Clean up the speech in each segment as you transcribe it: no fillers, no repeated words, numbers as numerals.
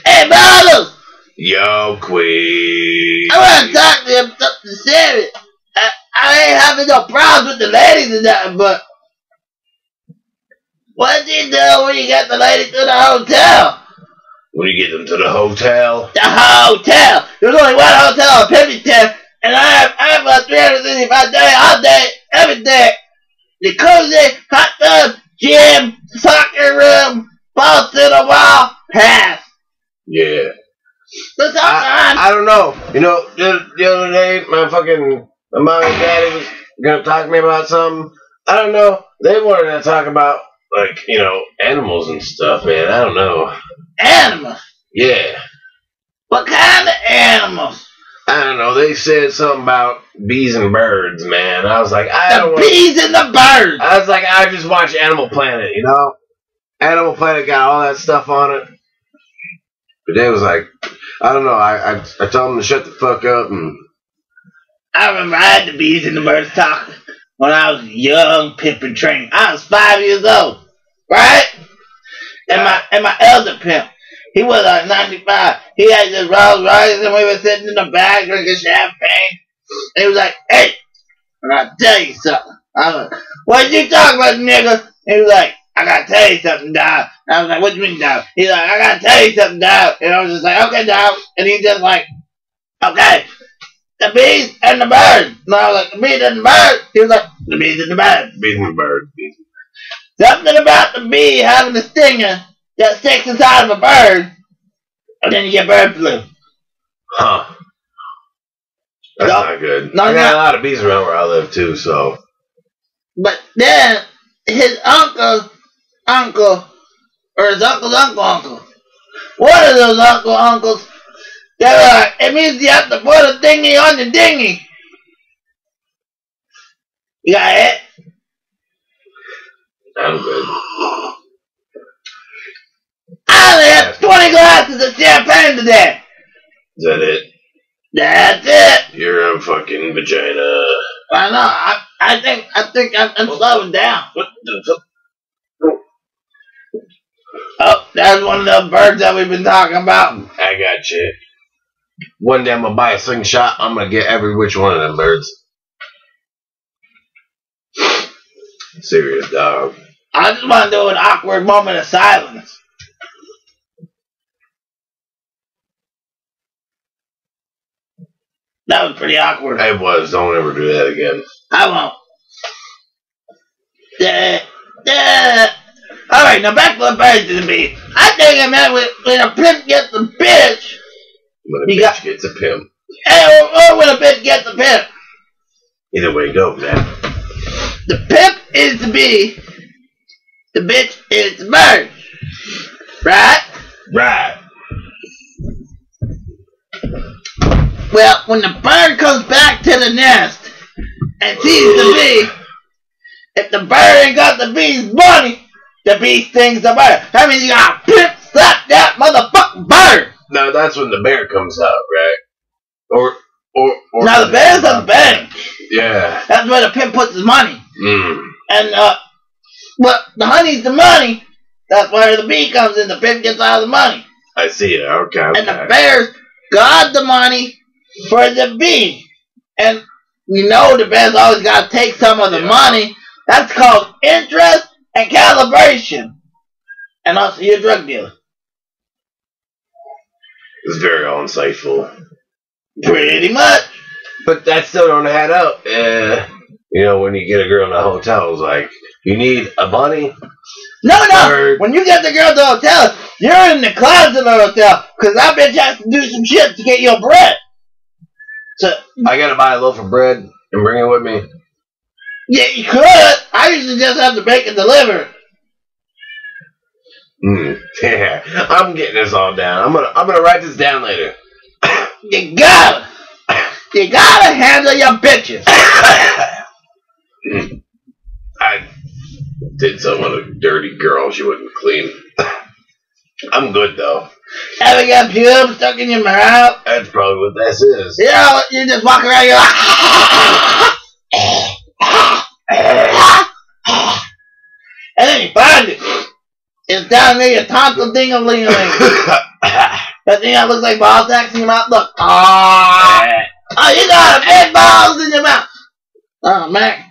Hey, Bottles! Yo, Queef. I want to talk to you something serious. I ain't having no problems with the ladies and that, but what do you do when you get the lady to the hotel? When you get them to the hotel? The hotel! There's only one hotel in Pemberton, and I have a 365 day, all day, every day. The cozy, hot tub, gym, soccer room, balls to the wall, pass. Yeah. Let's talk on. I don't know. You know, the other day, my mom and daddy was gonna talk to me about something. I don't know. They wanted to talk about, like, you know, animals and stuff, man. I don't know. Animals? Yeah. What kind of animals? I don't know. They said something about bees and birds, man. I was like, I don't want bees and the birds. I was like, I just watch Animal Planet, you know? Animal Planet got all that stuff on it. But they was like, I don't know. I told them to shut the fuck up. And I remember I had the bees and the birds talk when I was young, pimp and train. I was 5 years old, right? And my elder pimp, he was like 95. He had this Rolls Royce, and we were sitting in the back drinking champagne. And he was like, "Hey, I gotta tell you something." I was like, "What you talking about, nigga?" And he was like, "I gotta tell you something, dog." And I was like, "What you mean, dog?" He's like, "I gotta tell you something, dog." And I was just like, "Okay, dog." And he just like, "Okay, the bees and the birds." And I was like, "The bees and the birds." He was like, "The bees and the birds." bees and birds. Something about the bee having a stinger that sticks inside of a bird, and then you get bird flu. Huh. That's not good. No, I got a lot of bees around where I live, too, so. But then, his uncle, or his uncle's uncle, one of those uncles, they were like, "It means you have to put a dinghy on the dinghy." You got it? I'm good. I only had 20 glasses of champagne today. Is that it? That's it. You're a fucking vagina. I know. I think I'm slowing down. What the Oh, that's one of the birds that we've been talking about. I got you. One day I'm gonna buy a slingshot. I'm gonna get every which one of them birds. Serious, dog. I just want to do an awkward moment of silence. That was pretty awkward. It was. Don't ever do that again. I won't. Alright, now back to the birds and the bees. I think I meant when a pimp gets a bitch. When a bitch gets a pimp. Or when a bitch gets a pimp. Either way go, man. The pimp is the bee. The bitch is the bird. Right? Right. Well, when the bird comes back to the nest and sees the bee, if the bird ain't got the bee's money, the bee stings the bird. That means you gotta pimp slap that motherfucking bird. No, that's when the bear comes out, right? Or now the bear's on the bank. Yeah. That's where the pimp puts his money. Mm. And but the honey's the money. That's where the bee comes in. The pimp gets all the money. I see it. Okay. And the bear's got the money for the bee. And you know the bear's always got to take some of the money. That's called interest and calibration. And also you're a drug dealer. It's very insightful. Pretty much. But that still don't add up. You know, when you get a girl in a hotel, it's like, you need a bunny? No. When you get the girl to the hotel, you're in the clouds of the hotel. Because that bitch has to do some shit to get your bread. So I gotta buy a loaf of bread and bring it with me. Yeah, you could. I usually just have to bake and deliver. Yeah, I'm getting this all down. I'm gonna write this down later. You gotta handle your bitches. I did something with a dirty girl. She wouldn't clean. I'm good though. Ever get pubes stuck in your mouth? That's probably what this is. You know, you just walk around, you're like, and then you find it. It's down near your tonsil ding-a-ling-a-ling. That thing that looks like ball sacks in your mouth. Look. Oh, you got big balls in your mouth. Oh, man.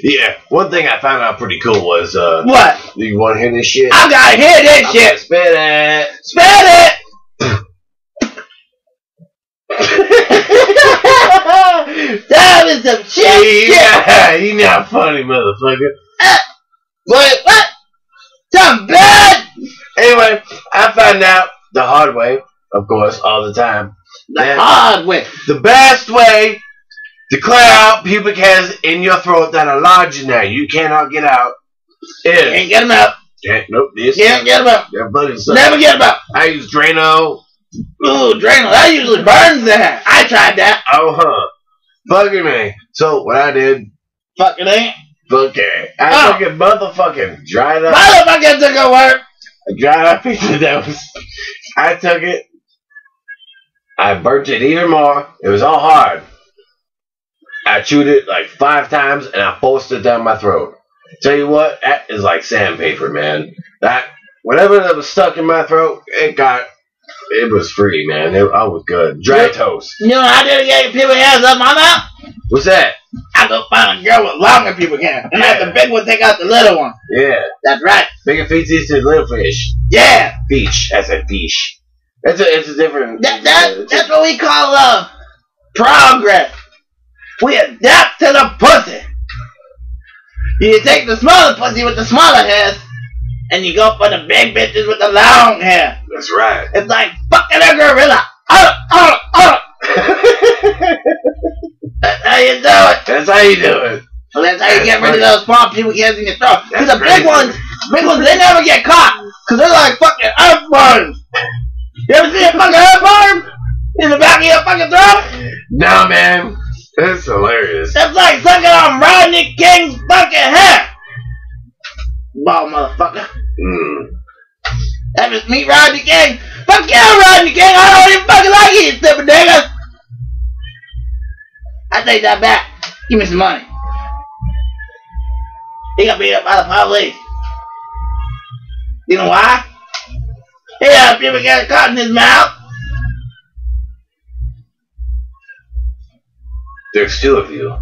Yeah, one thing I found out pretty cool was, what? You want to hear this shit? I gotta hear this shit. Spit it. Spit it. That was some shit. Yeah, you not funny, motherfucker. Wait, what? Something bad. Anyway, I found out the hard way, of course, all the time. The hard way. The best way to clear out pubic hairs in your throat that are large now you cannot get out is... Can't get them out. Nope. Can't get them out. Yeah, buddy, never get them out. I use Drano. Ooh, Drano. That usually burns the hair. I tried that. Oh, fucking me. So, what I did... Fucking ain't. Okay. I fucking motherfucking dried up... Motherfucking took a work. I dried up pizza that was... I took it. I burnt it even more. It was all hard. I chewed it like 5 times and I forced it down my throat. Tell you what, that is like sandpaper, man. That whatever that was stuck in my throat, it was free, man. I was good. Dry toast. You know how I did get people hairs up my mouth? What's that? I go find a girl with longer people hair, and let the big one take out the little one. Yeah, that's right. Bigger fish eats the little fish. Yeah, fish. I said fish. It's a different. That's what we call progress. We adapt to the pussy. You take the smaller pussy with the smaller hairs, and you go for the big bitches with the long hair. That's right. It's like fucking a gorilla. That's how you do it. That's how you do it. So that's how you get rid of those small people hairs in your throat. Because the big ones, they never get caught. Because they're like fucking earthworms. You ever see a fucking earthworm in the back of your fucking throat? No, man. That's hilarious. That's like sucking on Rodney King's fucking hair. Ball motherfucker. That was me, Rodney King. Fuck you, Rodney King. I don't even fucking like you, stupid nigga. I take that back. Give me some money. He got beat up by the police. You know why? He had people get caught in his mouth. There's 2 of you.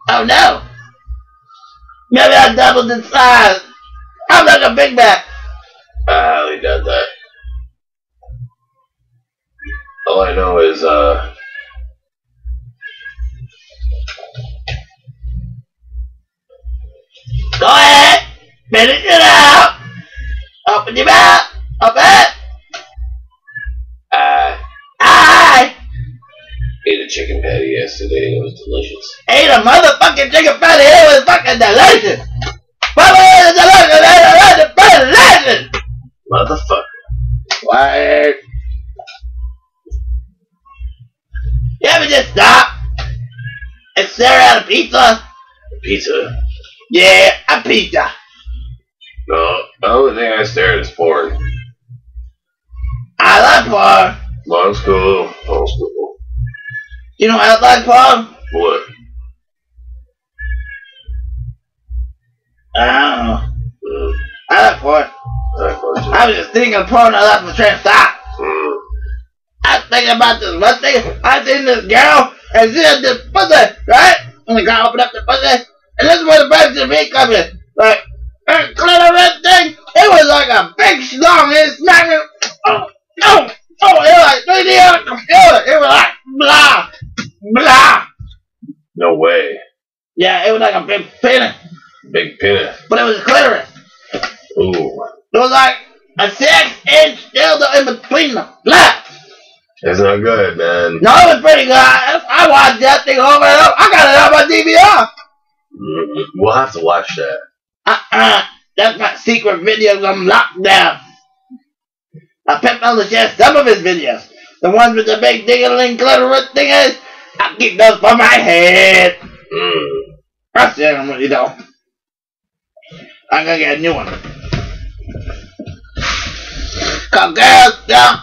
Oh no. Maybe I doubled in size. I'm like a big back. I highly doubt that. All I know is, go ahead. Finish it out. Open your mouth. Open it. I ate a chicken patty yesterday and it was delicious. Ate a motherfucking chicken patty. It was fucking delicious. Delicious. Motherfucker. What? You ever just stop and stare at a pizza? Pizza? Yeah, a pizza. No, the only thing I stare at is porn. I like porn. Long school. You know I like porn? What? I don't know. I like porn. I was just thinking of porn. I like my train of thought. I was thinking about this one thing. I seen this girl and she had this pussy, right? And the girl opened up the pussy, and this is where the birds and meat come in. Like, that clitoris thing, it was like a big schlong. It smacked me. Oh, it was like 3D on the computer. It was like blah, blah. No way. Yeah, it was like a big penis. Big penis. But it was a clitoris. Ooh. It was like a 6-inch dildo in between them. Blah. That's not good, man. No, it was pretty good. I watched that thing over and over. I got it on my DVR. We'll have to watch that. That's my secret videos on lockdown. I picked on to share some of his videos. The ones with the big ding-a-ling clitoris thing is, I keep those for my head. I'll share them with you though. I'm gonna get a new one. Cause girls don't